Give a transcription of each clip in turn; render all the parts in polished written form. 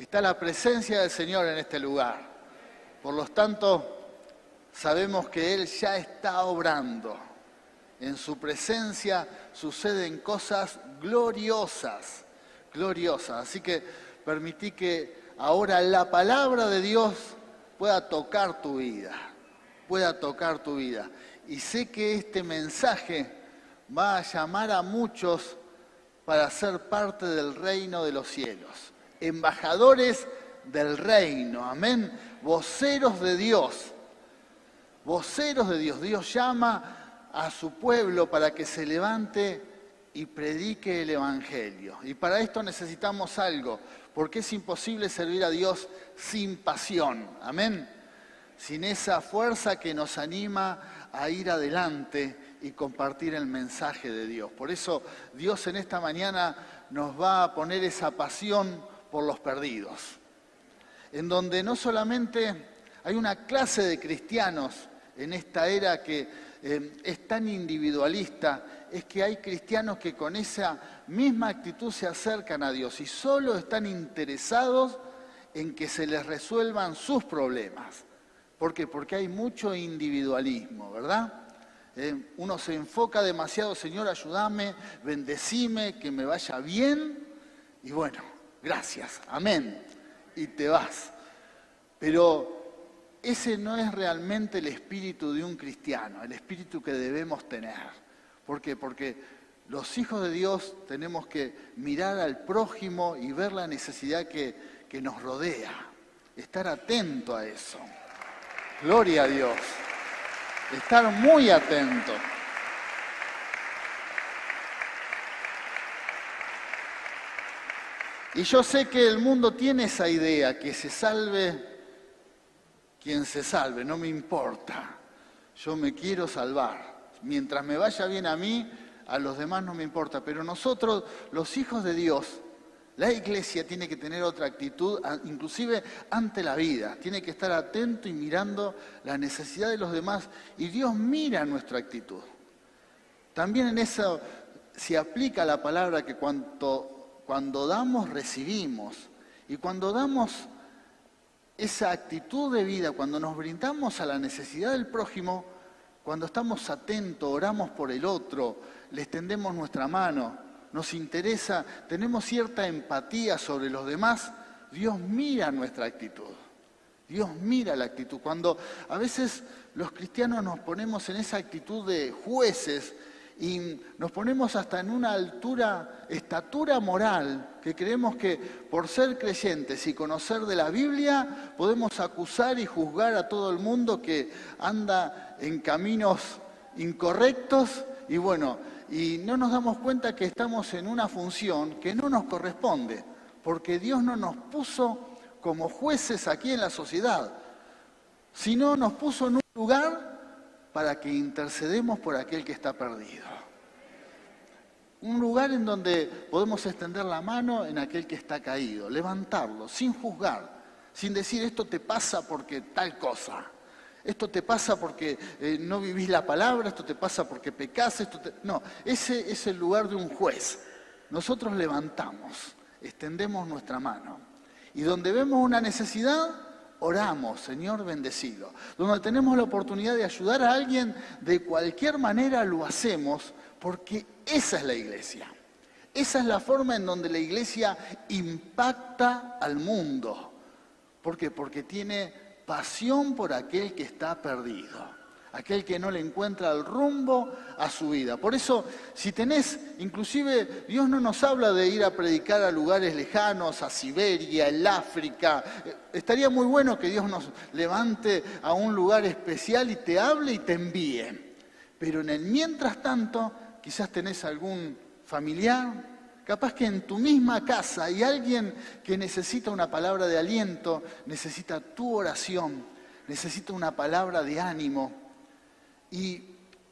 Está la presencia del Señor en este lugar. Por lo tanto, sabemos que Él ya está obrando. En su presencia suceden cosas gloriosas, gloriosas. Así que permití que ahora la palabra de Dios pueda tocar tu vida, pueda tocar tu vida. Y sé que este mensaje va a llamar a muchos para ser parte del reino de los cielos. Embajadores del reino, amén. Voceros de Dios. Voceros de Dios. Dios llama a su pueblo para que se levante y predique el Evangelio. Y para esto necesitamos algo, porque es imposible servir a Dios sin pasión, amén. Sin esa fuerza que nos anima a ir adelante y compartir el mensaje de Dios. Por eso Dios en esta mañana nos va a poner esa pasión por los perdidos, en donde no solamente hay una clase de cristianos en esta era que es tan individualista, es que hay cristianos que con esa misma actitud se acercan a Dios y solo están interesados en que se les resuelvan sus problemas. ¿Por qué? Porque hay mucho individualismo, ¿verdad? Uno se enfoca demasiado, Señor, ayúdame, bendecime, que me vaya bien, y bueno, gracias, amén, y te vas. Pero ese no es realmente el espíritu de un cristiano, el espíritu que debemos tener. ¿Por qué? Porque los hijos de Dios tenemos que mirar al prójimo y ver la necesidad que nos rodea, estar atento a eso. Gloria a Dios. Estar muy atento. Y yo sé que el mundo tiene esa idea, que se salve quien se salve, no me importa. Yo me quiero salvar. Mientras me vaya bien a mí, a los demás no me importa. Pero nosotros, los hijos de Dios, la iglesia tiene que tener otra actitud, inclusive ante la vida. Tiene que estar atento y mirando la necesidad de los demás. Y Dios mira nuestra actitud. También en eso se aplica la palabra que cuando damos, recibimos. Y cuando damos esa actitud de vida, cuando nos brindamos a la necesidad del prójimo, cuando estamos atentos, oramos por el otro, le extendemos nuestra mano, nos interesa, tenemos cierta empatía sobre los demás, Dios mira nuestra actitud. Dios mira la actitud. Cuando a veces los cristianos nos ponemos en esa actitud de jueces y nos ponemos hasta en una estatura moral, que creemos que por ser creyentes y conocer de la Biblia podemos acusar y juzgar a todo el mundo que anda en caminos incorrectos y bueno, y no nos damos cuenta que estamos en una función que no nos corresponde, porque Dios no nos puso como jueces aquí en la sociedad, sino nos puso en un lugar para que intercedemos por aquel que está perdido. Un lugar en donde podemos extender la mano en aquel que está caído, levantarlo, sin juzgar, sin decir esto te pasa porque tal cosa. Esto te pasa porque no vivís la palabra, esto te pasa porque pecás, No, ese es el lugar de un juez. Nosotros levantamos, extendemos nuestra mano. Y donde vemos una necesidad, oramos, Señor, bendecido. Donde tenemos la oportunidad de ayudar a alguien, de cualquier manera lo hacemos, porque esa es la iglesia. Esa es la forma en donde la iglesia impacta al mundo. ¿Por qué? Porque tiene pasión por aquel que está perdido, aquel que no le encuentra el rumbo a su vida. Por eso, si tenés, inclusive Dios no nos habla de ir a predicar a lugares lejanos, a Siberia, el África. Estaría muy bueno que Dios nos levante a un lugar especial y te hable y te envíe. Pero en el mientras tanto, quizás tenés algún familiar, capaz que en tu misma casa hay alguien que necesita una palabra de aliento, necesita tu oración, necesita una palabra de ánimo. Y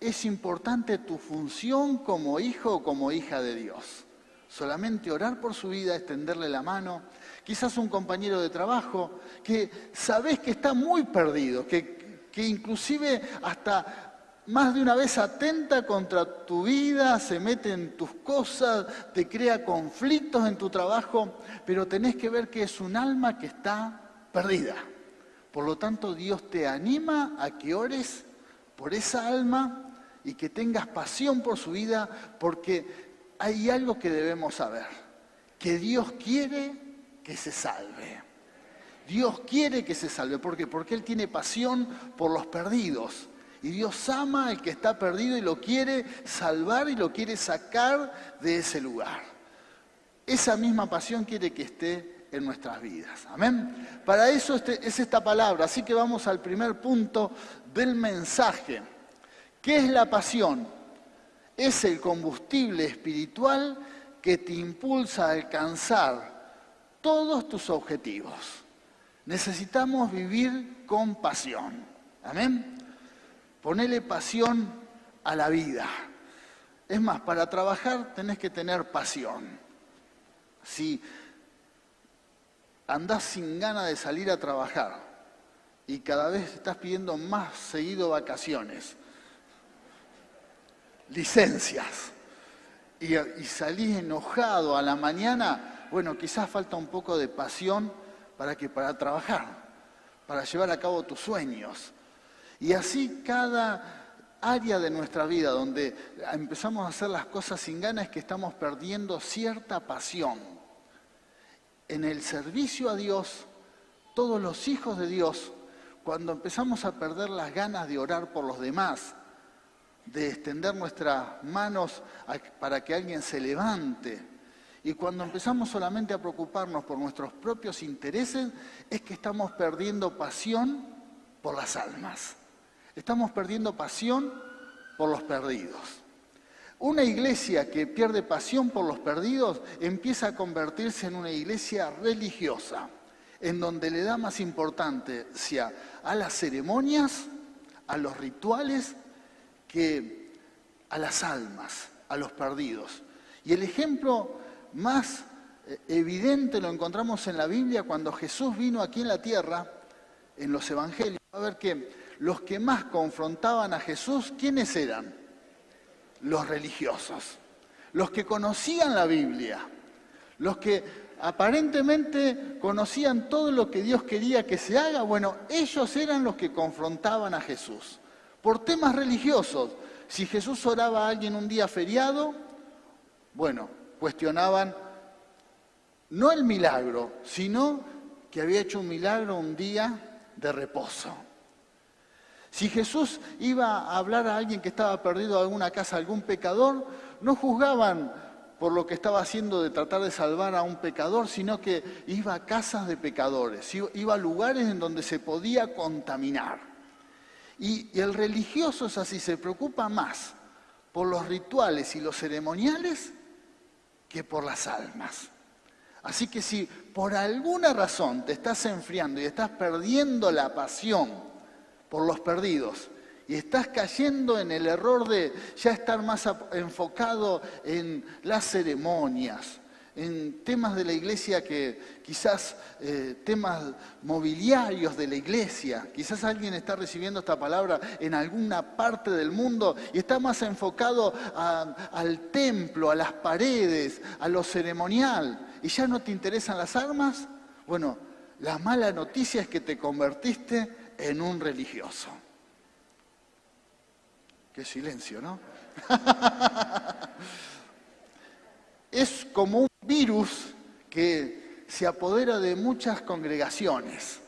es importante tu función como hijo o como hija de Dios. Solamente orar por su vida, extenderle la mano. Quizás un compañero de trabajo que sabés que está muy perdido, que inclusive hasta más de una vez atenta contra tu vida, se mete en tus cosas, te crea conflictos en tu trabajo, pero tenés que ver que es un alma que está perdida. Por lo tanto, Dios te anima a que ores por esa alma y que tengas pasión por su vida, porque hay algo que debemos saber, que Dios quiere que se salve. Dios quiere que se salve. ¿Por qué? Porque Él tiene pasión por los perdidos. Y Dios ama al que está perdido y lo quiere salvar y lo quiere sacar de ese lugar. Esa misma pasión quiere que esté en nuestras vidas. Amén. Para eso es esta palabra. Así que vamos al primer punto del mensaje. ¿Qué es la pasión? Es el combustible espiritual que te impulsa a alcanzar todos tus objetivos. Necesitamos vivir con pasión. Amén. Ponele pasión a la vida. Es más, para trabajar tenés que tener pasión. Si andás sin ganas de salir a trabajar y cada vez estás pidiendo más seguido vacaciones, licencias, y salís enojado a la mañana, bueno, quizás falta un poco de pasión para trabajar, para llevar a cabo tus sueños. Y así cada área de nuestra vida donde empezamos a hacer las cosas sin ganas es que estamos perdiendo cierta pasión. En el servicio a Dios, todos los hijos de Dios, cuando empezamos a perder las ganas de orar por los demás, de extender nuestras manos para que alguien se levante, y cuando empezamos solamente a preocuparnos por nuestros propios intereses, es que estamos perdiendo pasión por las almas. Estamos perdiendo pasión por los perdidos. Una iglesia que pierde pasión por los perdidos empieza a convertirse en una iglesia religiosa, en donde le da más importancia a las ceremonias, a los rituales, que a las almas, a los perdidos. Y el ejemplo más evidente lo encontramos en la Biblia cuando Jesús vino aquí en la tierra, en los evangelios. A ver que los que más confrontaban a Jesús, ¿quiénes eran? Los religiosos, los que conocían la Biblia, los que aparentemente conocían todo lo que Dios quería que se haga. Bueno, ellos eran los que confrontaban a Jesús. Por temas religiosos, si Jesús oraba a alguien un día feriado, bueno, cuestionaban no el milagro, sino que había hecho un milagro un día de reposo. Si Jesús iba a hablar a alguien que estaba perdido en alguna casa, algún pecador, no juzgaban por lo que estaba haciendo de tratar de salvar a un pecador, sino que iba a casas de pecadores, iba a lugares en donde se podía contaminar. Y el religioso es así, se preocupa más por los rituales y los ceremoniales que por las almas. Así que si por alguna razón te estás enfriando y estás perdiendo la pasión por los perdidos y estás cayendo en el error de ya estar más enfocado en las ceremonias, en temas de la iglesia que quizás temas mobiliarios de la iglesia, quizás alguien está recibiendo esta palabra en alguna parte del mundo y está más enfocado al templo, a las paredes, a lo ceremonial, y ya no te interesan las almas. Bueno, la mala noticia es que te convertiste en un religioso. Qué silencio, ¿no? Es como un virus que se apodera de muchas congregaciones,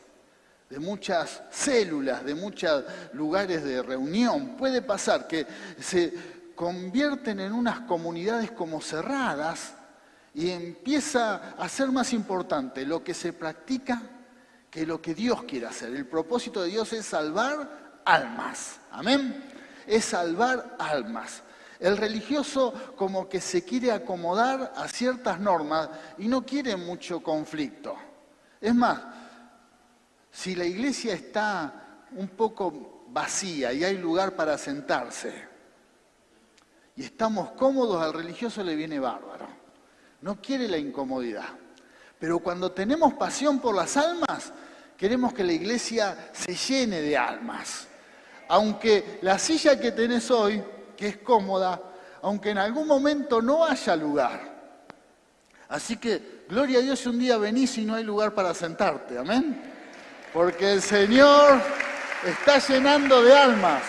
de muchas células, de muchos lugares de reunión. Puede pasar que se convierten en unas comunidades como cerradas y empieza a ser más importante lo que se practica que lo que Dios quiere hacer. El propósito de Dios es salvar almas. Amén. Es salvar almas. El religioso como que se quiere acomodar a ciertas normas y no quiere mucho conflicto. Es más, si la iglesia está un poco vacía y hay lugar para sentarse y estamos cómodos, al religioso le viene bárbaro. No quiere la incomodidad. Pero cuando tenemos pasión por las almas, queremos que la iglesia se llene de almas. Aunque la silla que tenés hoy, que es cómoda, aunque en algún momento no haya lugar. Así que, gloria a Dios si un día venís y no hay lugar para sentarte, amén. Porque el Señor está llenando de almas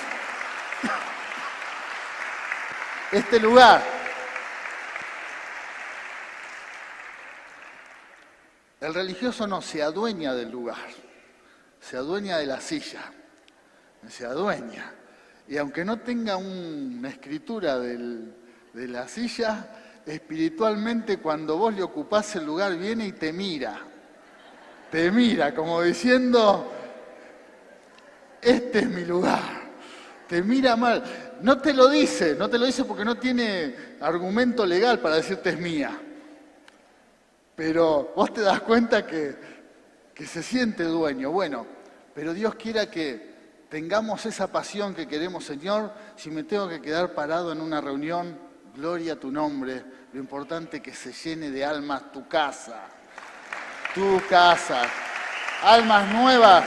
este lugar. El religioso no se adueña del lugar, se adueña de la silla, se adueña. Y aunque no tenga una escritura de la silla, espiritualmente cuando vos le ocupás el lugar viene y te mira como diciendo, este es mi lugar, te mira mal. No te lo dice porque no tiene argumento legal para decirte es mía. Pero vos te das cuenta que se siente dueño. Bueno, pero Dios quiera que tengamos esa pasión que queremos, Señor. Si me tengo que quedar parado en una reunión, gloria a tu nombre. Lo importante es que se llene de almas tu casa. Tu casa. Almas nuevas.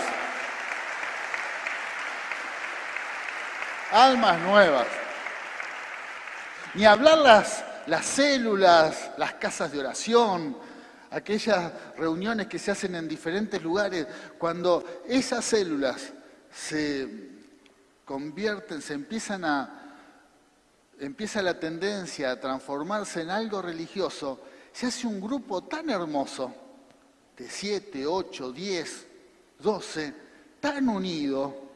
Almas nuevas. Ni hablar las células, las casas de oración, aquellas reuniones que se hacen en diferentes lugares, cuando esas células se convierten, empieza la tendencia a transformarse en algo religioso, se hace un grupo tan hermoso, de 7, 8, 10, 12, tan unido,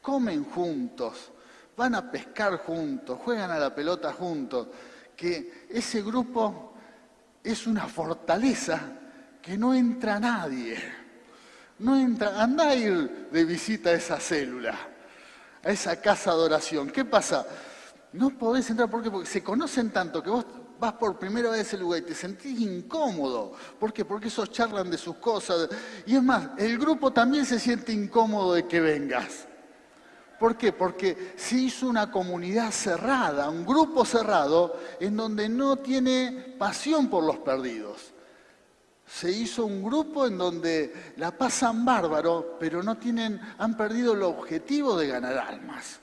comen juntos, van a pescar juntos, juegan a la pelota juntos, que ese grupo es una fortaleza que no entra nadie. No entra, andá a ir de visita a esa célula, a esa casa de oración. ¿Qué pasa? No podés entrar porque se conocen tanto que vos vas por primera vez a ese lugar y te sentís incómodo. ¿Por qué? Porque esos charlan de sus cosas. Y es más, el grupo también se siente incómodo de que vengas. ¿Por qué? Porque se hizo una comunidad cerrada, un grupo cerrado, en donde no tiene pasión por los perdidos. Se hizo un grupo en donde la pasan bárbaro, pero han perdido el objetivo de ganar almas.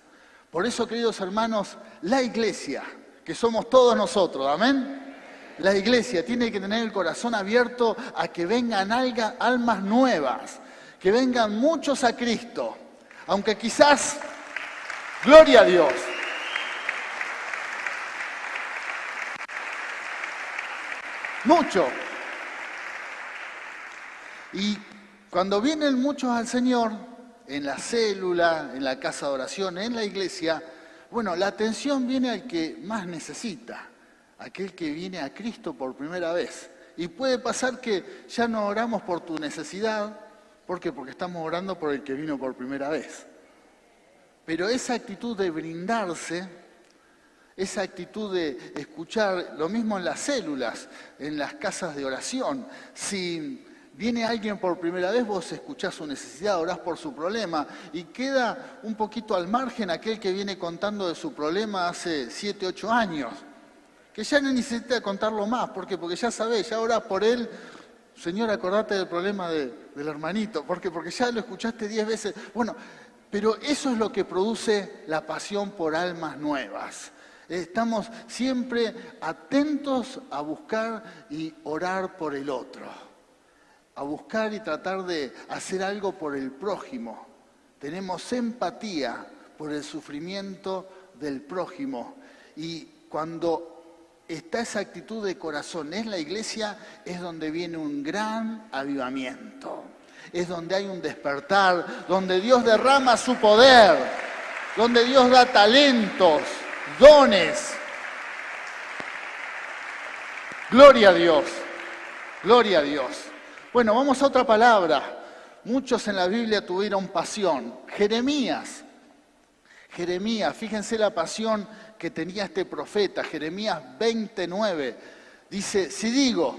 Por eso, queridos hermanos, la iglesia, que somos todos nosotros, amén. La iglesia tiene que tener el corazón abierto a que vengan almas nuevas, que vengan muchos a Cristo. Aunque quizás, gloria a Dios. Mucho. Y cuando vienen muchos al Señor, en la célula, en la casa de oración, en la iglesia, bueno, la atención viene al que más necesita, aquel que viene a Cristo por primera vez. Y puede pasar que ya no oramos por tu necesidad. ¿Por qué? Porque estamos orando por el que vino por primera vez. Pero esa actitud de brindarse, esa actitud de escuchar, lo mismo en las células, en las casas de oración. Si viene alguien por primera vez, vos escuchás su necesidad, orás por su problema, y queda un poquito al margen aquel que viene contando de su problema hace 7, 8 años, que ya no necesita contarlo más. ¿Por qué? Porque ya sabés, ya orás por él. Señor, acordate del problema del hermanito. ¿Por qué? Porque ya lo escuchaste 10 veces. Bueno, pero eso es lo que produce la pasión por almas nuevas. Estamos siempre atentos a buscar y orar por el otro, a buscar y tratar de hacer algo por el prójimo. Tenemos empatía por el sufrimiento del prójimo. Y cuando está esa actitud de corazón en la iglesia, es donde viene un gran avivamiento. Es donde hay un despertar, donde Dios derrama su poder, donde Dios da talentos, dones. Gloria a Dios, gloria a Dios. Bueno, vamos a otra palabra. Muchos en la Biblia tuvieron pasión. Jeremías, fíjense la pasión que tenía este profeta. Jeremías 29 dice: si digo,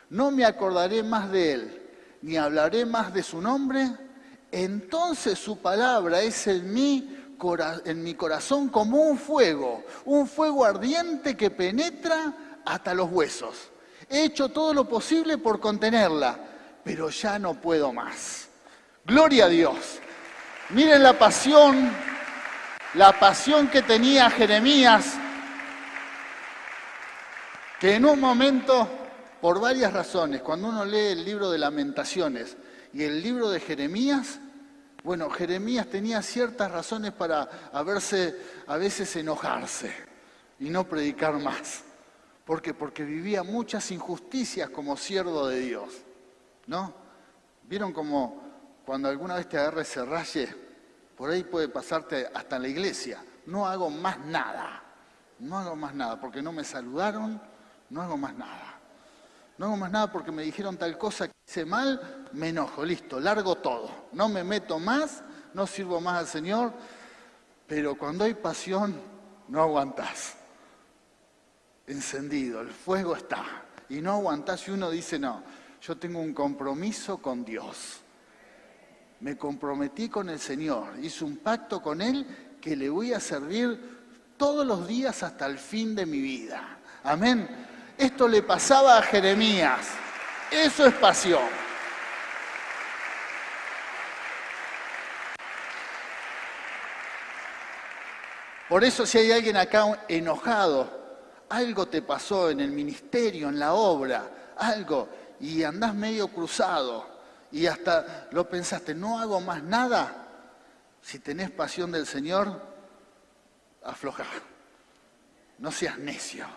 no me acordaré más de él, ni hablaré más de su nombre, entonces su palabra es en mi corazón como un fuego ardiente que penetra hasta los huesos. He hecho todo lo posible por contenerla, pero ya no puedo más. Gloria a Dios. Miren la pasión La pasión que tenía Jeremías, que en un momento, por varias razones, cuando uno lee el libro de Lamentaciones y el libro de Jeremías, bueno, Jeremías tenía ciertas razones para a veces enojarse y no predicar más. ¿Por qué? Porque vivía muchas injusticias como siervo de Dios, ¿no? ¿Vieron como cuando alguna vez te agarra ese raye? Por ahí puede pasarte hasta en la iglesia. No hago más nada. No hago más nada porque no me saludaron, no hago más nada. No hago más nada porque me dijeron tal cosa que hice mal, me enojo, listo, largo todo. No me meto más, no sirvo más al Señor, pero cuando hay pasión, no aguantás. Encendido, el fuego está. Y no aguantás y uno dice, no, yo tengo un compromiso con Dios. Me comprometí con el Señor, hice un pacto con Él que le voy a servir todos los días hasta el fin de mi vida. Amén. Esto le pasaba a Jeremías. Eso es pasión. Por eso si hay alguien acá enojado, algo te pasó en el ministerio, en la obra, algo, y andás medio cruzado, y hasta lo pensaste, no hago más nada. Si tenés pasión del Señor, aflojá. No seas necio.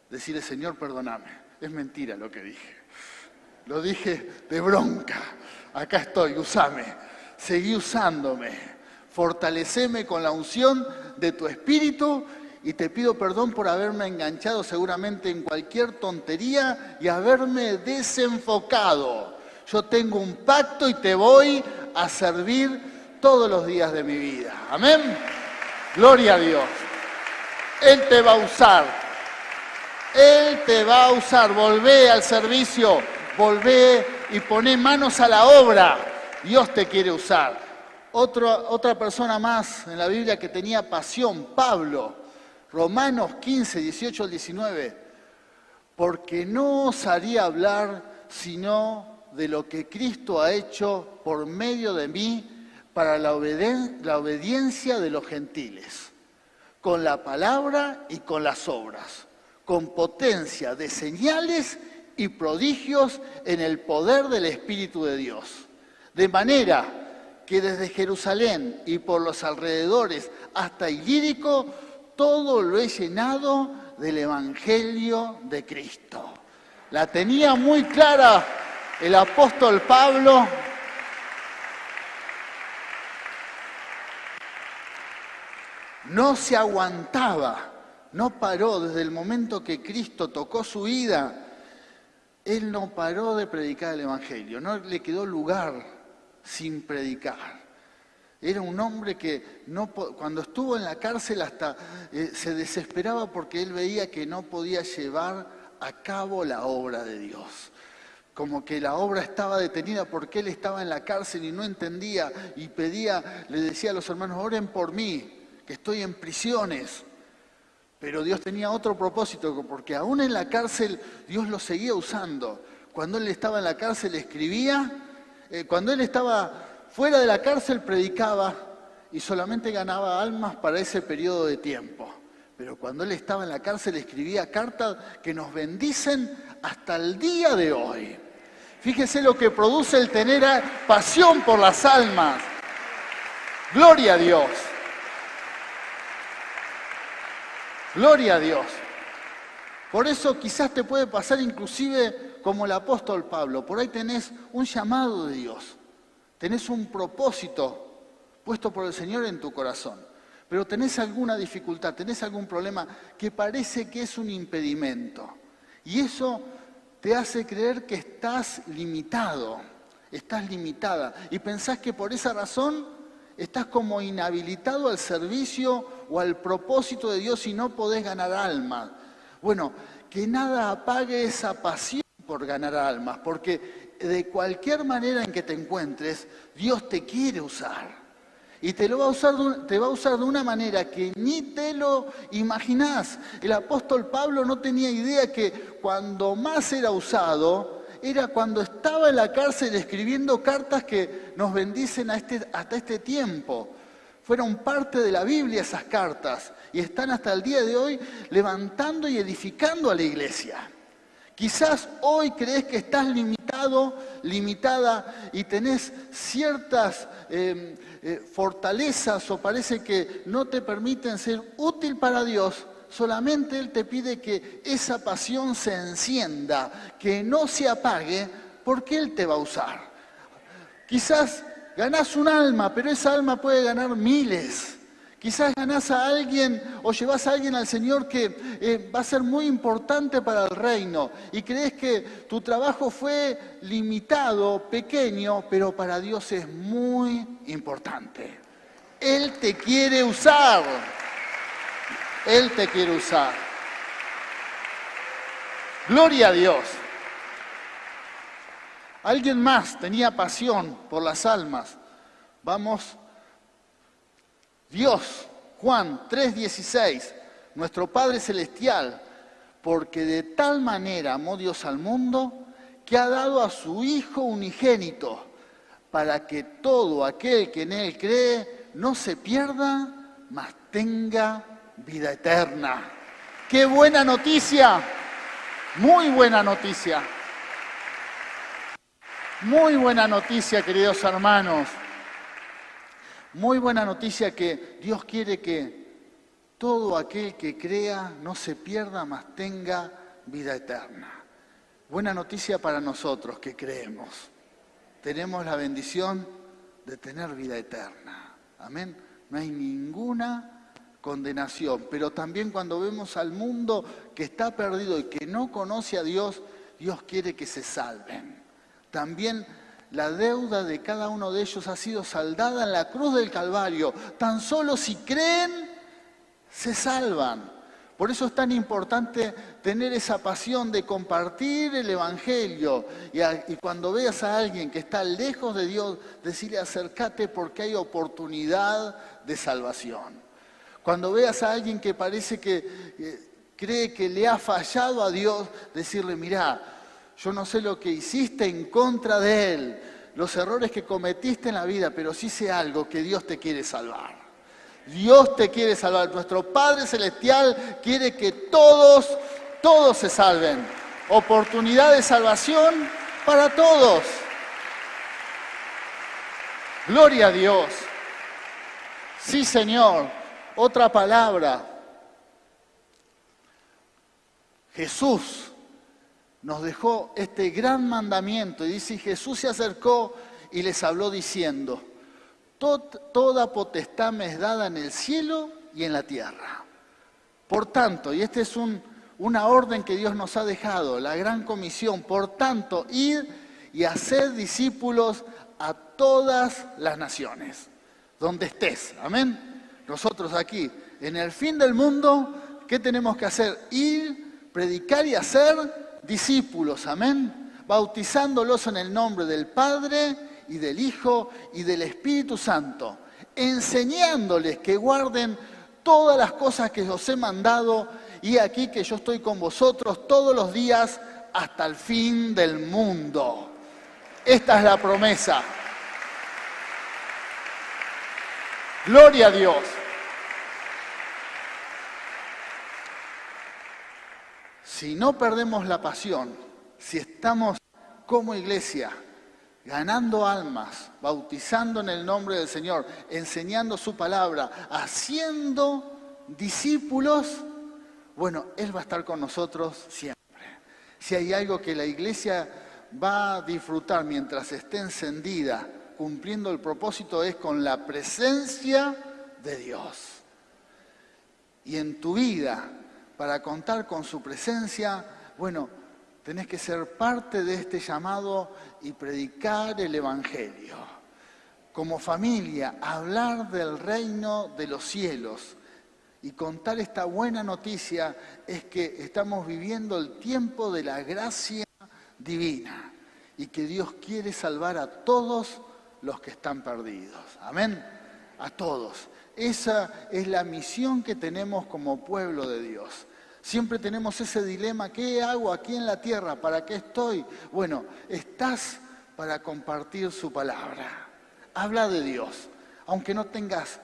Decirle, Señor, perdóname. Es mentira lo que dije. Lo dije de bronca. Acá estoy, usame. Seguí usándome. Fortaleceme con la unción de tu Espíritu y te pido perdón por haberme enganchado seguramente en cualquier tontería y haberme desenfocado. Yo tengo un pacto y te voy a servir todos los días de mi vida. Amén. Gloria a Dios. Él te va a usar. Él te va a usar. Volvé al servicio. Volvé y poné manos a la obra. Dios te quiere usar. Otra persona más en la Biblia que tenía pasión, Pablo. Romanos 15, 18 al 19. Porque no osaría hablar sino de lo que Cristo ha hecho por medio de mí para la obediencia de los gentiles, con la palabra y con las obras, con potencia de señales y prodigios en el poder del Espíritu de Dios. De manera que desde Jerusalén y por los alrededores hasta Ilírico, todo lo he llenado del Evangelio de Cristo. La tenía muy clara el apóstol Pablo. No se aguantaba, no paró desde el momento que Cristo tocó su vida. Él no paró de predicar el Evangelio, no le quedó lugar sin predicar. Era un hombre que cuando estuvo en la cárcel hasta se desesperaba porque él veía que no podía llevar a cabo la obra de Dios. Como que la obra estaba detenida porque él estaba en la cárcel y no entendía y le decía a los hermanos, oren por mí, que estoy en prisiones. Pero Dios tenía otro propósito, porque aún en la cárcel Dios lo seguía usando. Cuando él estaba en la cárcel escribía, cuando él estaba fuera de la cárcel predicaba y solamente ganaba almas para ese periodo de tiempo. Pero cuando él estaba en la cárcel escribía cartas que nos bendicen hasta el día de hoy. Fíjese lo que produce el tener pasión por las almas. Gloria a Dios. Gloria a Dios. Por eso quizás te puede pasar inclusive como el apóstol Pablo. Por ahí tenés un llamado de Dios. Tenés un propósito puesto por el Señor en tu corazón. Pero tenés alguna dificultad, tenés algún problema que parece que es un impedimento. Y eso te hace creer que estás limitado, estás limitada. Y pensás que por esa razón estás como inhabilitado al servicio o al propósito de Dios y no podés ganar almas. Bueno, que nada apague esa pasión por ganar almas, porque de cualquier manera en que te encuentres, Dios te quiere usar. Y te va a usar de una manera que ni te lo imaginás. El apóstol Pablo no tenía idea que cuando más era usado era cuando estaba en la cárcel escribiendo cartas que nos bendicen hasta este tiempo. Fueron parte de la Biblia esas cartas y están hasta el día de hoy levantando y edificando a la iglesia. Quizás hoy crees que estás limitado, limitada y tenés ciertas fortalezas o parece que no te permiten ser útil para Dios. Solamente Él te pide que esa pasión se encienda, que no se apague, porque Él te va a usar. Quizás ganás un alma, pero esa alma puede ganar miles. Quizás ganás a alguien o llevas a alguien al Señor que va a ser muy importante para el reino y crees que tu trabajo fue limitado, pequeño, pero para Dios es muy importante. Él te quiere usar. Él te quiere usar. Gloria a Dios. Alguien más tenía pasión por las almas. Vamos. Dios, Juan 3:16, nuestro Padre Celestial, porque de tal manera amó Dios al mundo que ha dado a su Hijo unigénito, para que todo aquel que en Él cree no se pierda, mas tenga vida eterna. ¡Qué buena noticia! Muy buena noticia. Muy buena noticia, queridos hermanos. Muy buena noticia que Dios quiere que todo aquel que crea no se pierda, mas tenga vida eterna. Buena noticia para nosotros que creemos. Tenemos la bendición de tener vida eterna. Amén. No hay ninguna condenación. Pero también cuando vemos al mundo que está perdido y que no conoce a Dios, Dios quiere que se salven. También la deuda de cada uno de ellos ha sido saldada en la cruz del Calvario. Tan solo si creen, se salvan. Por eso es tan importante tener esa pasión de compartir el Evangelio. Y cuando veas a alguien que está lejos de Dios, decirle acércate porque hay oportunidad de salvación. Cuando veas a alguien que parece que cree que le ha fallado a Dios, decirle, mirá, yo no sé lo que hiciste en contra de Él, los errores que cometiste en la vida, pero sí sé algo, que Dios te quiere salvar. Dios te quiere salvar. Nuestro Padre Celestial quiere que todos se salven. Oportunidad de salvación para todos. Gloria a Dios. Sí, Señor. Otra palabra. Jesús nos dejó este gran mandamiento y dice, Jesús se acercó y les habló diciendo, toda potestad me es dada en el cielo y en la tierra. Por tanto, y esta es una orden que Dios nos ha dejado, la gran comisión, por tanto, id y haced discípulos a todas las naciones, donde estés, amén. Nosotros aquí, en el fin del mundo, ¿qué tenemos que hacer? Ir, predicar y hacer discípulos, amén, bautizándolos en el nombre del Padre y del Hijo y del Espíritu Santo, enseñándoles que guarden todas las cosas que os he mandado, y aquí que yo estoy con vosotros todos los días hasta el fin del mundo. Esta es la promesa. Gloria a Dios. Si no perdemos la pasión, si estamos como iglesia ganando almas, bautizando en el nombre del Señor, enseñando su palabra, haciendo discípulos, bueno, Él va a estar con nosotros siempre. Si hay algo que la iglesia va a disfrutar mientras esté encendida, cumpliendo el propósito, es con la presencia de Dios. Y en tu vida, para contar con su presencia, bueno, tenés que ser parte de este llamado y predicar el Evangelio. Como familia, hablar del reino de los cielos y contar esta buena noticia es que estamos viviendo el tiempo de la gracia divina y que Dios quiere salvar a todos los que están perdidos. Amén. A todos. Esa es la misión que tenemos como pueblo de Dios. Siempre tenemos ese dilema, ¿qué hago aquí en la tierra? ¿Para qué estoy? Bueno, estás para compartir su palabra. Habla de Dios. Aunque no tengas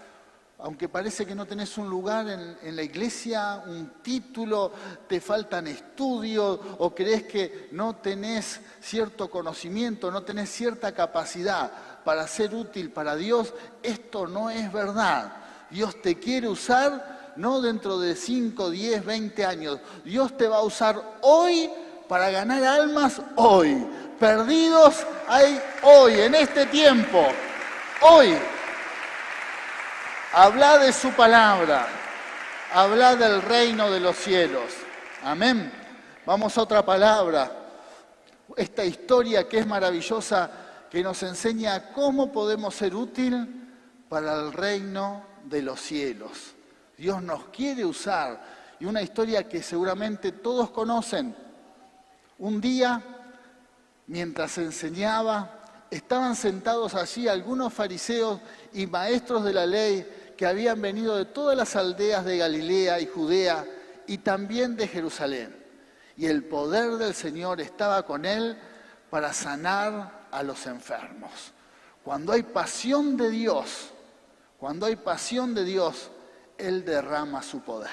aunque parece que no tenés un lugar en la iglesia, un título, te faltan estudios o crees que no tenés cierto conocimiento, no tenés cierta capacidad para ser útil para Dios, esto no es verdad. Dios te quiere usar no dentro de 5, 10, 20 años. Dios te va a usar hoy para ganar almas hoy. Perdidos hay hoy, en este tiempo, hoy. Habla de su palabra, habla del reino de los cielos. Amén. Vamos a otra palabra. Esta historia que es maravillosa, que nos enseña cómo podemos ser útil para el reino de los cielos. Dios nos quiere usar. Y una historia que seguramente todos conocen. Un día, mientras enseñaba, estaban sentados allí algunos fariseos y maestros de la ley que habían venido de todas las aldeas de Galilea y Judea y también de Jerusalén. Y el poder del Señor estaba con él para sanar a los enfermos. Cuando hay pasión de Dios, Él derrama su poder.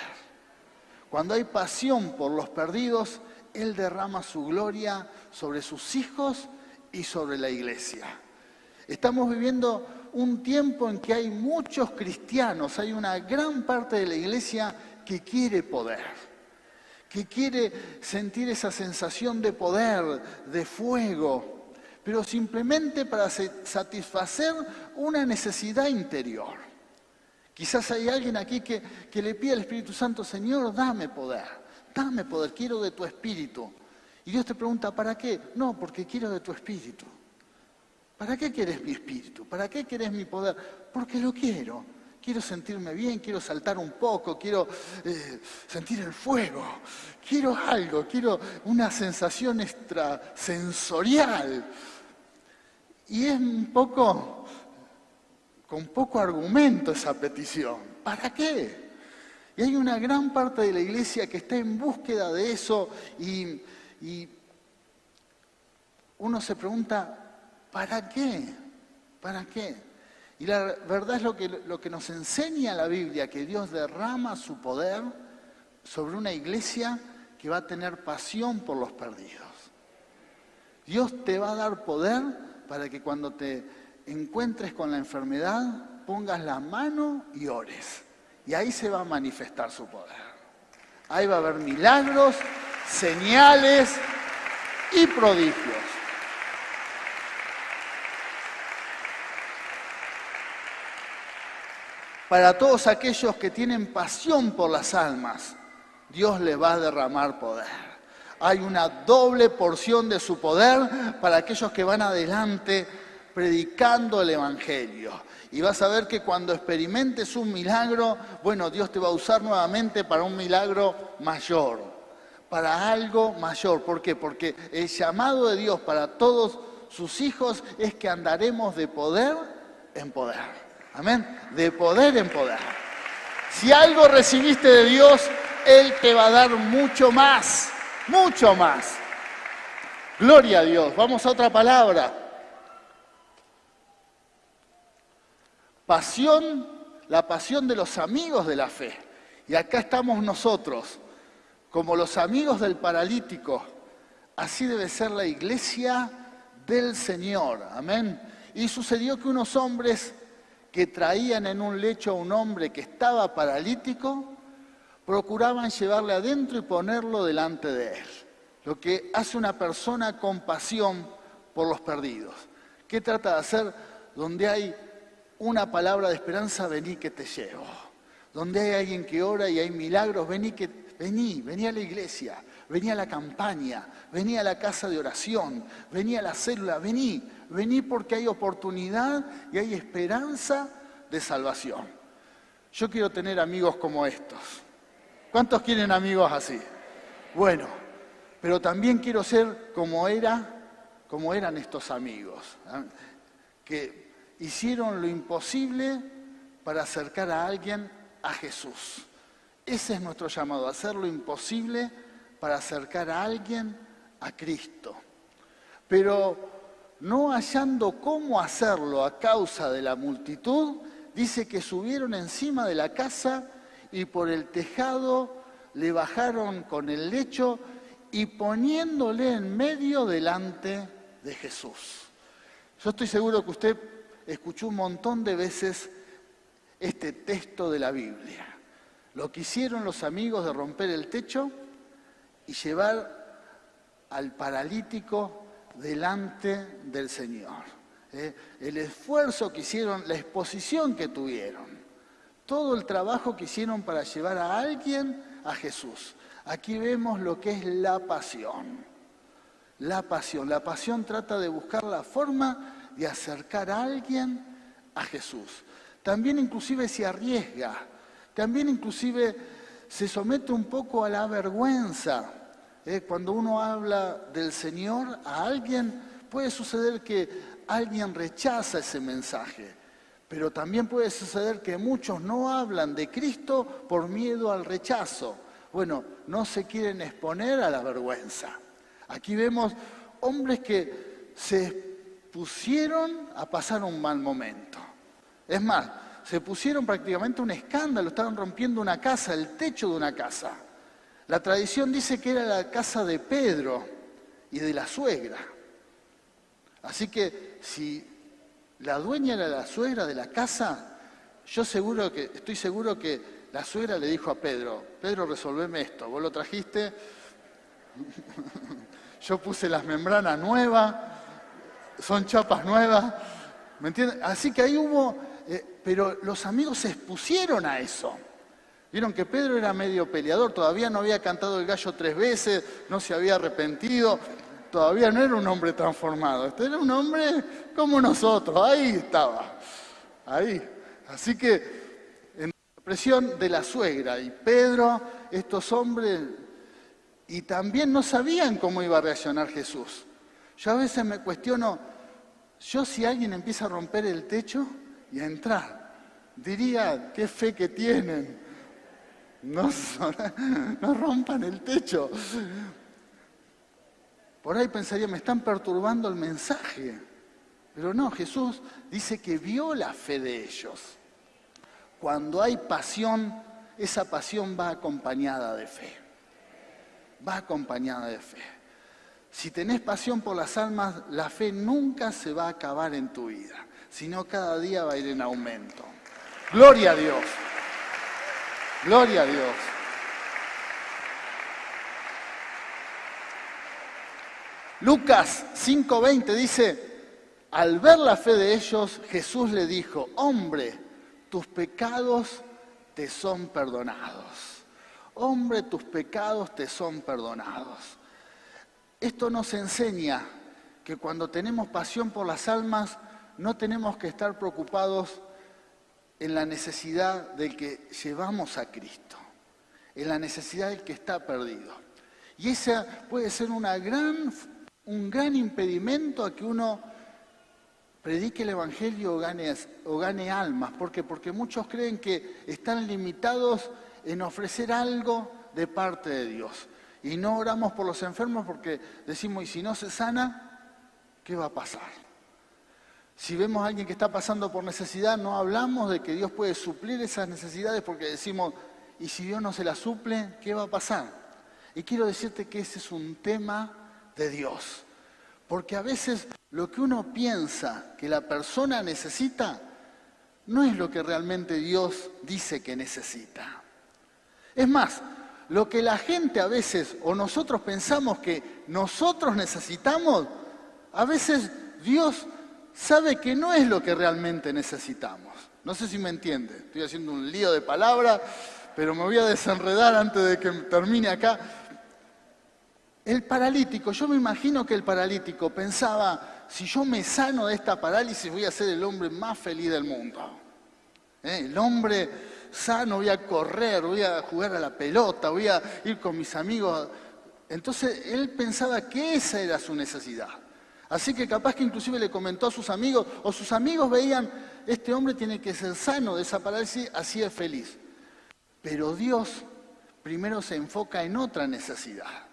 Cuando hay pasión por los perdidos, Él derrama su gloria sobre sus hijos y sobre la iglesia. Estamos viviendo un tiempo en que hay muchos cristianos, hay una gran parte de la iglesia que quiere poder, que quiere sentir esa sensación de poder, de fuego, pero simplemente para satisfacer una necesidad interior. Quizás hay alguien aquí que le pide al Espíritu Santo, Señor, dame poder, quiero de tu Espíritu. Y Dios te pregunta, ¿para qué? No, porque quiero de tu Espíritu. ¿Para qué querés mi espíritu? ¿Para qué querés mi poder? Porque lo quiero. Quiero sentirme bien, quiero saltar un poco, quiero sentir el fuego. Quiero algo, quiero una sensación extrasensorial. Y es con poco argumento esa petición. ¿Para qué? Y hay una gran parte de la iglesia que está en búsqueda de eso y uno se pregunta, ¿para qué? ¿Para qué? Y la verdad es lo que nos enseña la Biblia, que Dios derrama su poder sobre una iglesia que va a tener pasión por los perdidos. Dios te va a dar poder para que cuando te encuentres con la enfermedad, pongas la mano y ores. Y ahí se va a manifestar su poder. Ahí va a haber milagros, señales y prodigios. Para todos aquellos que tienen pasión por las almas, Dios les va a derramar poder. Hay una doble porción de su poder para aquellos que van adelante predicando el Evangelio. Y vas a ver que cuando experimentes un milagro, bueno, Dios te va a usar nuevamente para un milagro mayor, para algo mayor. ¿Por qué? Porque el llamado de Dios para todos sus hijos es que andaremos de poder en poder. Amén. De poder en poder. Si algo recibiste de Dios, Él te va a dar mucho más. Mucho más. Gloria a Dios. Vamos a otra palabra. Pasión, la pasión de los amigos de la fe. Y acá estamos nosotros, como los amigos del paralítico. Así debe ser la iglesia del Señor. Amén. Y sucedió que unos hombres que traían en un lecho a un hombre que estaba paralítico, procuraban llevarle adentro y ponerlo delante de él. Lo que hace una persona con pasión por los perdidos. ¿Qué trata de hacer? Donde hay una palabra de esperanza, vení que te llevo. Donde hay alguien que ora y hay milagros, vení a la iglesia, vení a la campaña, vení a la casa de oración, vení a la célula, vení porque hay oportunidad y hay esperanza de salvación. Yo quiero tener amigos como estos. ¿Cuántos quieren amigos así? Bueno, pero también quiero ser como eran estos amigos, que hicieron lo imposible para acercar a alguien a Jesús. Ese es nuestro llamado, hacer lo imposible para acercar a alguien a Cristo. Pero no hallando cómo hacerlo a causa de la multitud, dice que subieron encima de la casa y por el tejado le bajaron con el lecho y poniéndole en medio delante de Jesús. Yo estoy seguro que usted escuchó un montón de veces este texto de la Biblia. Lo que hicieron los amigos de romper el techo y llevar al paralítico delante del Señor. El esfuerzo que hicieron, la exposición que tuvieron, todo el trabajo que hicieron para llevar a alguien a Jesús. Aquí vemos lo que es la pasión. La pasión trata de buscar la forma de acercar a alguien a Jesús. También inclusive se arriesga, también inclusive se somete un poco a la vergüenza. Cuando uno habla del Señor a alguien, puede suceder que alguien rechaza ese mensaje, pero también puede suceder que muchos no hablan de Cristo por miedo al rechazo. Bueno, no se quieren exponer a la vergüenza. Aquí vemos hombres que se pusieron a pasar un mal momento. Es más, se pusieron prácticamente un escándalo, estaban rompiendo una casa, el techo de una casa. La tradición dice que era la casa de Pedro y de la suegra. Así que si la dueña era la suegra de la casa, estoy seguro que la suegra le dijo a Pedro, Pedro, resolveme esto, vos lo trajiste, yo puse las membranas nuevas, son chapas nuevas, ¿me entiendes? Así que ahí hubo, pero los amigos se expusieron a eso. Vieron que Pedro era medio peleador, todavía no había cantado el gallo 3 veces, no se había arrepentido, todavía no era un hombre transformado, este era un hombre como nosotros, ahí estaba, ahí. Así que en la presión de la suegra y Pedro, estos hombres, y también no sabían cómo iba a reaccionar Jesús. Yo a veces me cuestiono, yo si alguien empieza a romper el techo y a entrar, diría, qué fe que tienen, no rompan el techo. Por ahí pensaría, me están perturbando el mensaje. Pero no, Jesús dice que vio la fe de ellos. Cuando hay pasión, esa pasión va acompañada de fe. Va acompañada de fe. Si tenés pasión por las almas, la fe nunca se va a acabar en tu vida, sino cada día va a ir en aumento. Gloria a Dios. Gloria a Dios. Lucas 5:20 dice, al ver la fe de ellos, Jesús le dijo, hombre, tus pecados te son perdonados. Hombre, tus pecados te son perdonados. Esto nos enseña que cuando tenemos pasión por las almas, no tenemos que estar preocupados en la necesidad del que llevamos a Cristo, en la necesidad del que está perdido. Y esa puede ser un gran impedimento a que uno predique el Evangelio o gane almas. ¿Por qué? Porque muchos creen que están limitados en ofrecer algo de parte de Dios. Y no oramos por los enfermos porque decimos, ¿y si no se sana, qué va a pasar? Si vemos a alguien que está pasando por necesidad, no hablamos de que Dios puede suplir esas necesidades porque decimos, ¿y si Dios no se las suple, qué va a pasar? Y quiero decirte que ese es un tema de Dios. Porque a veces lo que uno piensa que la persona necesita, no es lo que realmente Dios dice que necesita. Es más, lo que la gente a veces, o nosotros pensamos que nosotros necesitamos, a veces Dios sabe que no es lo que realmente necesitamos. No sé si me entiende, estoy haciendo un lío de palabras, pero me voy a desenredar antes de que termine acá. El paralítico, yo me imagino que el paralítico pensaba, si yo me sano de esta parálisis voy a ser el hombre más feliz del mundo. El hombre sano, voy a correr, voy a jugar a la pelota, voy a ir con mis amigos. Entonces él pensaba que esa era su necesidad. Así que capaz que inclusive le comentó a sus amigos, o sus amigos veían, este hombre tiene que ser sano de esa parálisis, así es feliz. Pero Dios primero se enfoca en otra necesidad.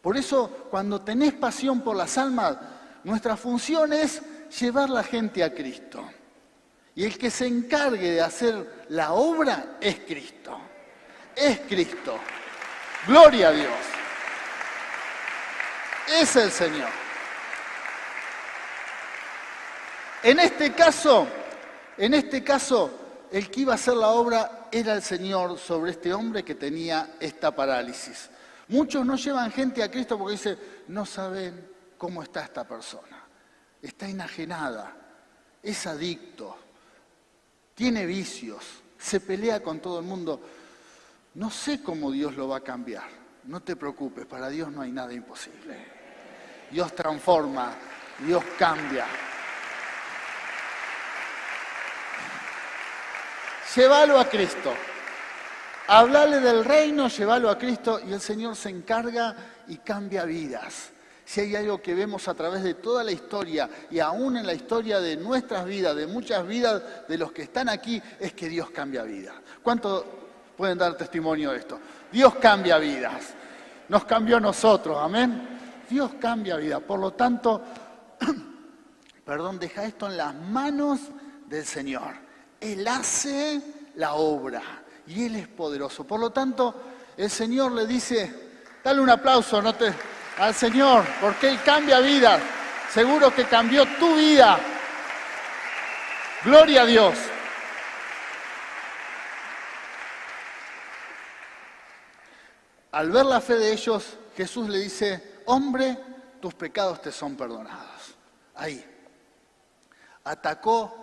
Por eso, cuando tenés pasión por las almas, nuestra función es llevar la gente a Cristo. Y el que se encargue de hacer la obra es Cristo. Es Cristo. Gloria a Dios. Es el Señor. En este caso, el que iba a hacer la obra era el Señor sobre este hombre que tenía esta parálisis. Muchos no llevan gente a Cristo porque dicen, no saben cómo está esta persona. Está enajenada, es adicto, tiene vicios, se pelea con todo el mundo. No sé cómo Dios lo va a cambiar. No te preocupes, para Dios no hay nada imposible. Dios transforma, Dios cambia. Llévalo a Cristo. Hablale del reino, llévalo a Cristo y el Señor se encarga y cambia vidas. Si hay algo que vemos a través de toda la historia y aún en la historia de nuestras vidas, de muchas vidas de los que están aquí, es que Dios cambia vidas. ¿Cuántos pueden dar testimonio de esto? Dios cambia vidas. Nos cambió a nosotros, amén. Dios cambia vidas. Por lo tanto, deja esto en las manos del Señor. Él hace la obra y Él es poderoso. Por lo tanto, el Señor le dice, dale un aplauso al Señor, porque Él cambia vidas. Seguro que cambió tu vida. Gloria a Dios. Al ver la fe de ellos, Jesús le dice, hombre, tus pecados te son perdonados. Ahí. Atacó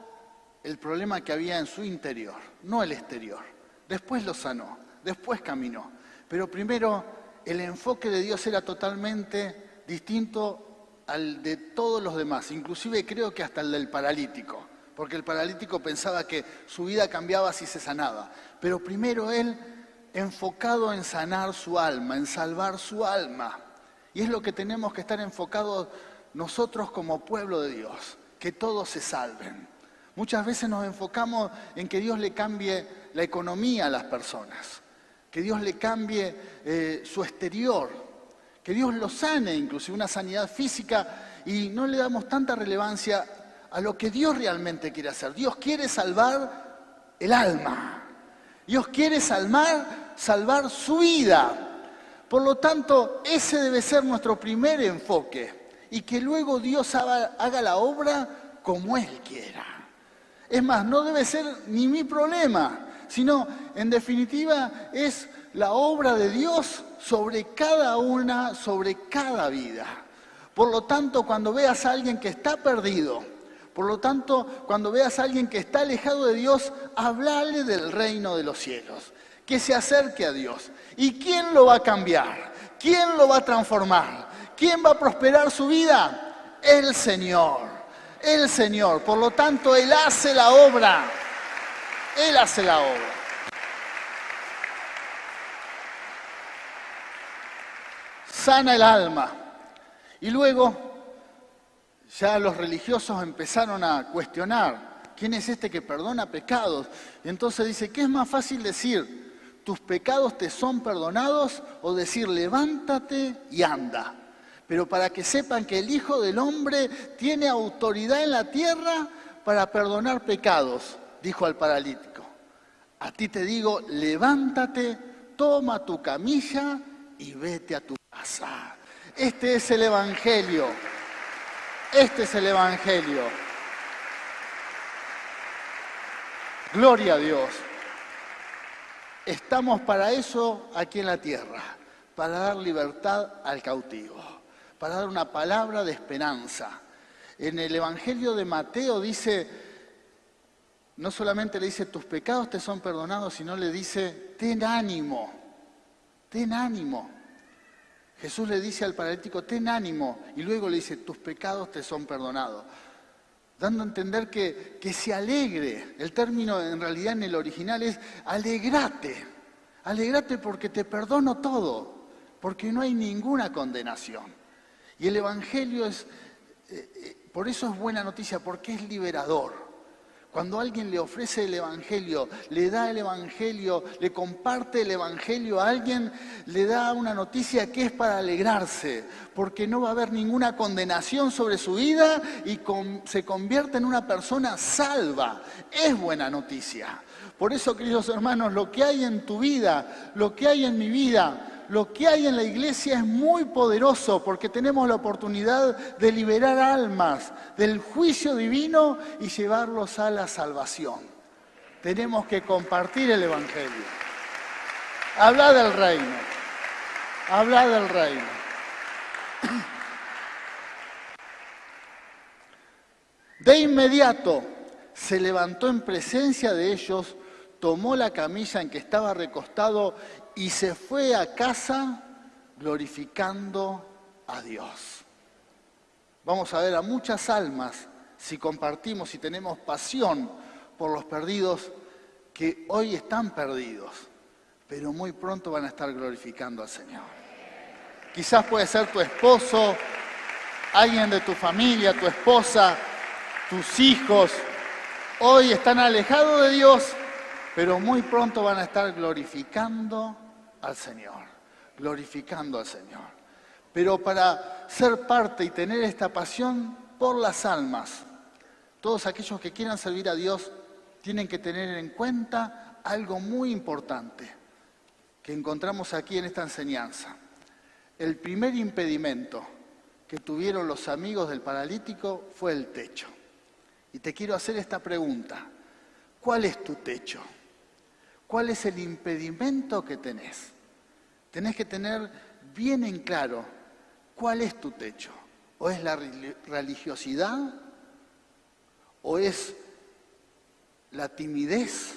el problema que había en su interior, no el exterior. Después lo sanó, después caminó. Pero primero, el enfoque de Dios era totalmente distinto al de todos los demás, inclusive creo que hasta el del paralítico, porque el paralítico pensaba que su vida cambiaba si se sanaba. Pero primero él, enfocado en sanar su alma, en salvar su alma. Y es lo que tenemos que estar enfocados nosotros como pueblo de Dios, que todos se salven. Muchas veces nos enfocamos en que Dios le cambie la economía a las personas, que Dios le cambie su exterior, que Dios lo sane, inclusive una sanidad física, y no le damos tanta relevancia a lo que Dios realmente quiere hacer. Dios quiere salvar el alma, Dios quiere salvar su vida. Por lo tanto, ese debe ser nuestro primer enfoque, y que luego Dios haga la obra como Él quiera. Es más, no debe ser ni mi problema, sino, en definitiva, es la obra de Dios sobre cada vida. Por lo tanto, cuando veas a alguien que está perdido, cuando veas a alguien que está alejado de Dios, háblale del reino de los cielos, que se acerque a Dios. ¿Y quién lo va a cambiar? ¿Quién lo va a transformar? ¿Quién va a prosperar su vida? El Señor. El Señor. Por lo tanto, Él hace la obra. Él hace la obra. Sana el alma. Y luego, ya los religiosos empezaron a cuestionar, ¿quién es este que perdona pecados? Y entonces dice, ¿qué es más fácil decir? ¿Tus pecados te son perdonados? O decir, levántate y anda. Pero para que sepan que el Hijo del Hombre tiene autoridad en la tierra para perdonar pecados, dijo al paralítico. A ti te digo, levántate, toma tu camilla y vete a tu casa. Este es el Evangelio. Este es el Evangelio. Gloria a Dios. Estamos para eso aquí en la tierra, para dar libertad al cautivo, para dar una palabra de esperanza. En el Evangelio de Mateo dice, no solamente le dice, tus pecados te son perdonados, sino le dice, ten ánimo, ten ánimo. Jesús le dice al paralítico, ten ánimo, y luego le dice, tus pecados te son perdonados. Dando a entender que se alegre. El término en realidad en el original es alegrate. Alegrate porque te perdono todo, porque no hay ninguna condenación. Y el Evangelio es, por eso es buena noticia, porque es liberador. Cuando alguien le ofrece el Evangelio, le da el Evangelio, le comparte el Evangelio a alguien, le da una noticia que es para alegrarse, porque no va a haber ninguna condenación sobre su vida y se convierte en una persona salva. Es buena noticia. Por eso, queridos hermanos, lo que hay en tu vida, lo que hay en mi vida, lo que hay en la iglesia es muy poderoso porque tenemos la oportunidad de liberar almas del juicio divino y llevarlos a la salvación. Tenemos que compartir el Evangelio. Habla del reino. Habla del reino. De inmediato se levantó en presencia de ellos, tomó la camilla en que estaba recostado y se fue a casa glorificando a Dios. Vamos a ver a muchas almas, si compartimos y tenemos pasión por los perdidos, que hoy están perdidos, pero muy pronto van a estar glorificando al Señor. Quizás puede ser tu esposo, alguien de tu familia, tu esposa, tus hijos. Hoy están alejados de Dios, pero muy pronto van a estar glorificando al Señor, glorificando al Señor. Pero para ser parte y tener esta pasión por las almas, todos aquellos que quieran servir a Dios tienen que tener en cuenta algo muy importante que encontramos aquí en esta enseñanza. El primer impedimento que tuvieron los amigos del paralítico fue el techo. Y te quiero hacer esta pregunta: ¿cuál es tu techo? ¿Cuál es el impedimento que tenés? Tenés que tener bien en claro cuál es tu techo. ¿O es la religiosidad? ¿O es la timidez?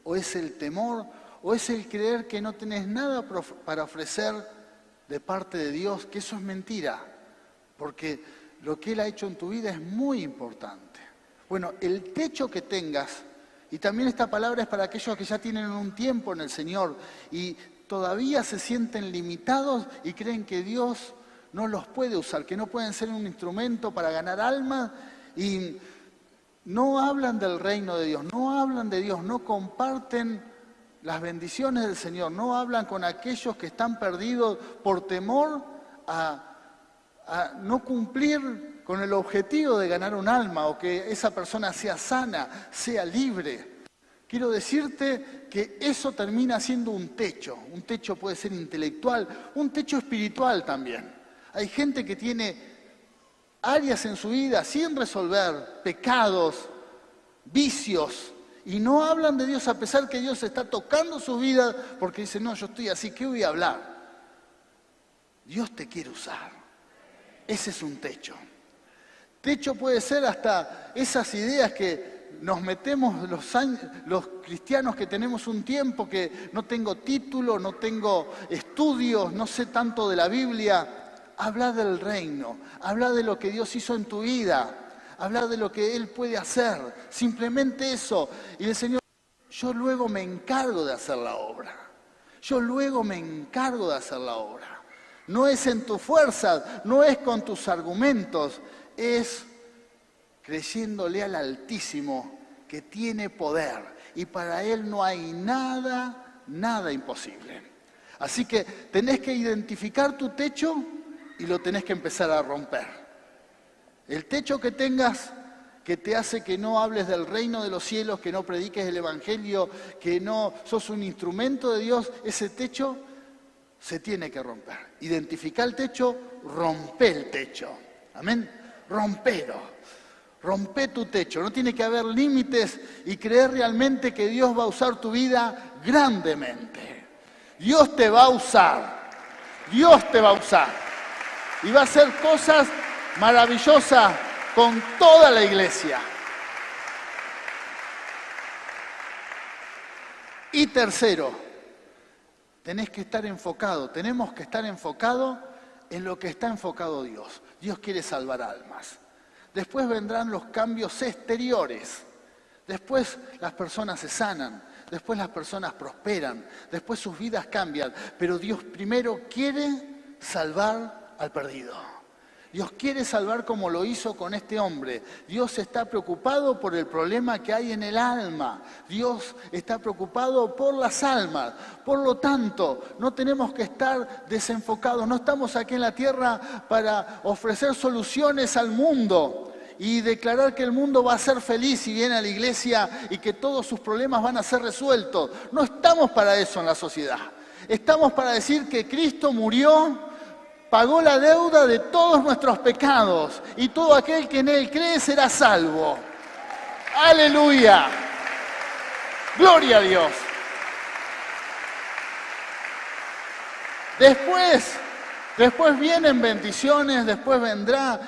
¿O es el temor? ¿O es el creer que no tenés nada para ofrecer de parte de Dios? Que eso es mentira, porque lo que Él ha hecho en tu vida es muy importante. Bueno, el techo que tengas. Y también esta palabra es para aquellos que ya tienen un tiempo en el Señor y todavía se sienten limitados y creen que Dios no los puede usar, que no pueden ser un instrumento para ganar almas y no hablan del reino de Dios, no hablan de Dios, no comparten las bendiciones del Señor, no hablan con aquellos que están perdidos por temor a no cumplir con el objetivo de ganar un alma o que esa persona sea sana, sea libre. Quiero decirte que eso termina siendo un techo. Un techo puede ser intelectual, un techo espiritual también. Hay gente que tiene áreas en su vida sin resolver, pecados, vicios, y no hablan de Dios a pesar que Dios está tocando su vida porque dicen, no, yo estoy así, ¿qué voy a hablar? Dios te quiere usar. Ese es un techo. Techo puede ser hasta esas ideas que nos metemos los cristianos que tenemos un tiempo que no tengo título, no tengo estudios, no sé tanto de la Biblia. Habla del reino, habla de lo que Dios hizo en tu vida, habla de lo que Él puede hacer, simplemente eso. Y el Señor, yo luego me encargo de hacer la obra, yo luego me encargo de hacer la obra. No es en tu fuerza, no es con tus argumentos, es creyéndole al Altísimo que tiene poder y para Él no hay nada imposible. Así que tenés que identificar tu techo y lo tenés que empezar a romper. El techo que tengas que te hace que no hables del reino de los cielos, que no prediques el Evangelio, que no sos un instrumento de Dios, ese techo se tiene que romper. Identifica el techo, rompe el techo. Amén. Rompelo. Rompe tu techo. No tiene que haber límites y creer realmente que Dios va a usar tu vida grandemente. Dios te va a usar. Dios te va a usar. Y va a hacer cosas maravillosas con toda la iglesia. Y tercero, tenés que estar enfocado, tenemos que estar enfocados en lo que está enfocado Dios. Dios quiere salvar almas. Después vendrán los cambios exteriores. Después las personas se sanan. Después las personas prosperan. Después sus vidas cambian. Pero Dios primero quiere salvar al perdido. Dios quiere salvar como lo hizo con este hombre. Dios está preocupado por el problema que hay en el alma. Dios está preocupado por las almas. Por lo tanto, no tenemos que estar desenfocados. No estamos aquí en la tierra para ofrecer soluciones al mundo y declarar que el mundo va a ser feliz si viene a la iglesia y que todos sus problemas van a ser resueltos. No estamos para eso en la sociedad. Estamos para decir que Cristo murió, pagó la deuda de todos nuestros pecados y todo aquel que en Él cree será salvo. ¡Aleluya! ¡Gloria a Dios! Después vienen bendiciones, después vendrá,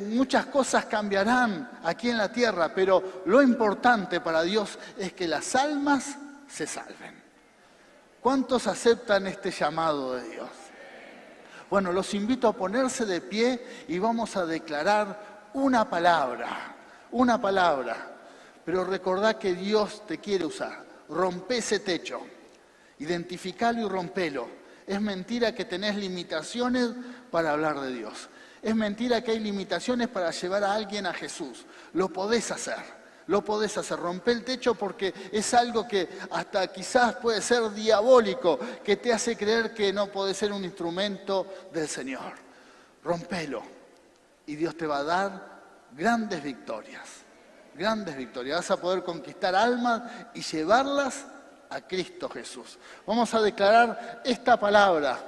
muchas cosas cambiarán aquí en la tierra, pero lo importante para Dios es que las almas se salven. ¿Cuántos aceptan este llamado de Dios? Bueno, los invito a ponerse de pie y vamos a declarar una palabra, pero recordá que Dios te quiere usar. Rompe ese techo, identificalo y rompelo. Es mentira que tenés limitaciones para hablar de Dios. Es mentira que hay limitaciones para llevar a alguien a Jesús. Lo podés hacer. Rompe el techo porque es algo que hasta quizás puede ser diabólico, que te hace creer que no podés ser un instrumento del Señor. Rompelo y Dios te va a dar grandes victorias. Vas a poder conquistar almas y llevarlas a Cristo Jesús. Vamos a declarar esta palabra,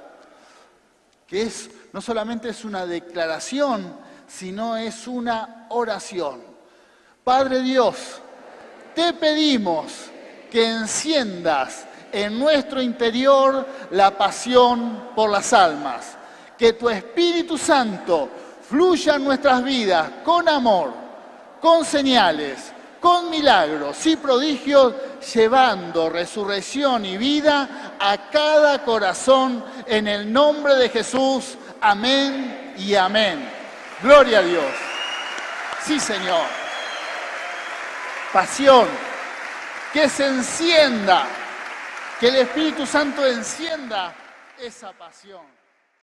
que no solamente es una declaración, sino es una oración. Padre Dios, te pedimos que enciendas en nuestro interior la pasión por las almas, que tu Espíritu Santo fluya en nuestras vidas con amor, con señales, con milagros y prodigios, llevando resurrección y vida a cada corazón en el nombre de Jesús. Amén y amén. Gloria a Dios. Sí, Señor. Pasión, que se encienda, que el Espíritu Santo encienda esa pasión.